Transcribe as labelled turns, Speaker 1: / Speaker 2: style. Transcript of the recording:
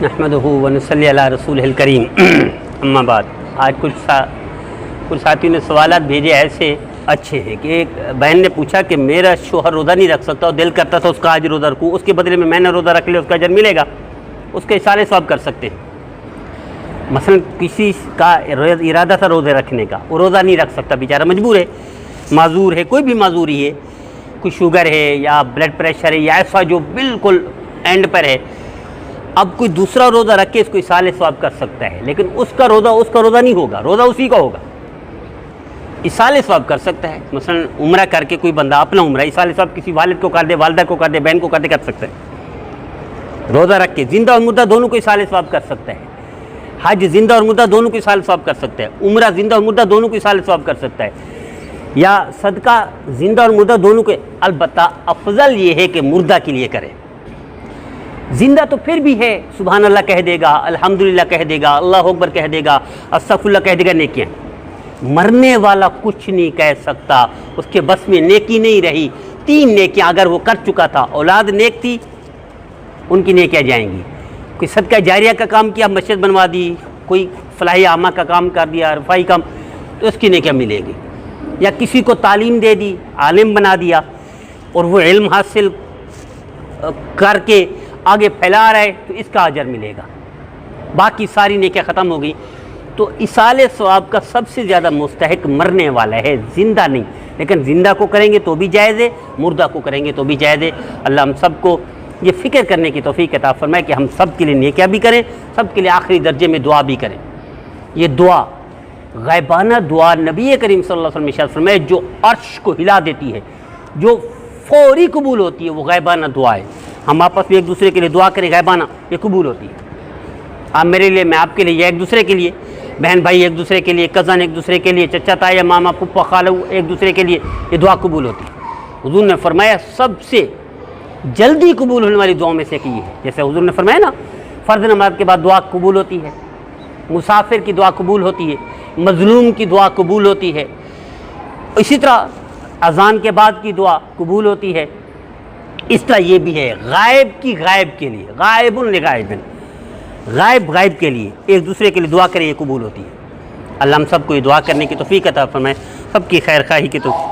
Speaker 1: نحمدہ ونصلی علی رسولہ الکریم اما بعد۔ آج کچھ ساتھیوں نے سوالات بھیجے ایسے اچھے ہیں کہ ایک بہن نے پوچھا کہ میرا شوہر روزہ نہیں رکھ سکتا اور دل کرتا تھا اس کا آج روزہ رکھوں، اس کے بدلے میں نے روزہ رکھ لیا، اس کا اجر ملے گا؟ اس کے اصالے ثواب کر سکتے ہیں۔ مثلا کسی کا ارادہ تھا روزے رکھنے کا، وہ روزہ نہیں رکھ سکتا، بیچارہ مجبور ہے، معذور ہے، کوئی بھی معذوری ہے، کوئی شوگر ہے یا بلڈ پریشر ہے یا ایسا جو بالکل اینڈ پر ہے، اب کوئی دوسرا روزہ رکھ کے اس کو اصالے ثواب کر سکتا ہے، لیکن اس کا روزہ نہیں ہوگا، روزہ اسی کا ہوگا، اصالے ثواب کر سکتا ہے۔ مثلا عمرہ کر کے کوئی بندہ اپنا عمرہ اصالے ثواب کسی والد کو کر دے، والدہ کو کر دے، بہن کو کر دے، کر سکتا ہے۔ روزہ رکھ کے زندہ اور مردہ دونوں کو اصالے ثواب کر سکتا ہے۔ حج زندہ اور مردہ دونوں کو اصالے ثواب کر سکتا ہے۔ عمرہ زندہ اور مردہ دونوں کو اصالے ثواب کر سکتا ہے، یا صدقہ زندہ اور مردہ دونوں کو۔ البتہ افضل یہ ہے کہ مردہ کے لیے کرے، زندہ تو پھر بھی ہے، سبحان اللہ کہہ دے گا، الحمدللہ کہہ دے گا، اللہ اکبر کہہ دے گا، استغفر اللہ کہہ دے گا، نیکیاں۔ مرنے والا کچھ نہیں کہہ سکتا، اس کے بس میں نیکی نہیں رہی۔ 3 نیکیاں اگر وہ کر چکا تھا، اولاد نیک تھی، ان کی نیکیاں جائیں گی۔ کوئی صدقہ جاریہ کا کام کیا، مسجد بنوا دی، کوئی فلاحی عامہ کا کام کر دیا، رفاہی کام، تو اس کی نیکیاں ملے گی۔ یا کسی کو تعلیم دے دی، عالم بنا دیا، اور وہ علم حاصل کر کے آگے پھیلا رہا ہے، تو اس کا اجر ملے گا۔ باقی ساری نیکیاں ختم ہو گئی۔ تو اصالے ثواب کا سب سے زیادہ مستحق مرنے والا ہے، زندہ نہیں۔ لیکن زندہ کو کریں گے تو بھی جائز ہے، مردہ کو کریں گے تو بھی جائز ہے۔ اللہ ہم سب کو یہ فکر کرنے کی توفیق عطا فرمائے کہ ہم سب کے لیے نیکیاں بھی کریں، سب کے لیے آخری درجے میں دعا بھی کریں۔ یہ دعا غیبانہ دعا نبی کریم صلی اللہ علیہ وسلم نے ارشاد فرمایا جو عرش کو ہلا دیتی ہے، جو فوری قبول ہوتی ہے، وہ غیبانہ دعا ہے۔ ہم آپس میں ایک دوسرے کے لیے دعا کریں غیبانہ، یہ قبول ہوتی ہے۔ آپ میرے لیے، میں آپ کے لیے، یا ایک دوسرے کے لیے، بہن بھائی ایک دوسرے کے لیے، کزن ایک دوسرے کے لیے، چچا تایا ماما پھپھا خالہ ایک دوسرے کے لیے، یہ دعا قبول ہوتی ہے۔ حضور نے فرمایا سب سے جلدی قبول ہونے والی دعاؤں میں سے یہ ہے۔ جیسے حضور نے فرمایا نا، فرض نماز کے بعد دعا قبول ہوتی ہے، مسافر کی دعا قبول ہوتی ہے، مظلوم کی دعا قبول ہوتی ہے، اسی طرح اذان کے بعد کی دعا قبول ہوتی ہے۔ اس طرح یہ بھی ہے غائب کی غائب کے لیے، غائب لغائب، غائب کے لیے ایک دوسرے کے لیے دعا کریں، یہ قبول ہوتی ہے۔ اللہ ہم سب کو یہ دعا کرنے کی توفیق عطا فرمائے، سب کی خیر خواہی کی توفیق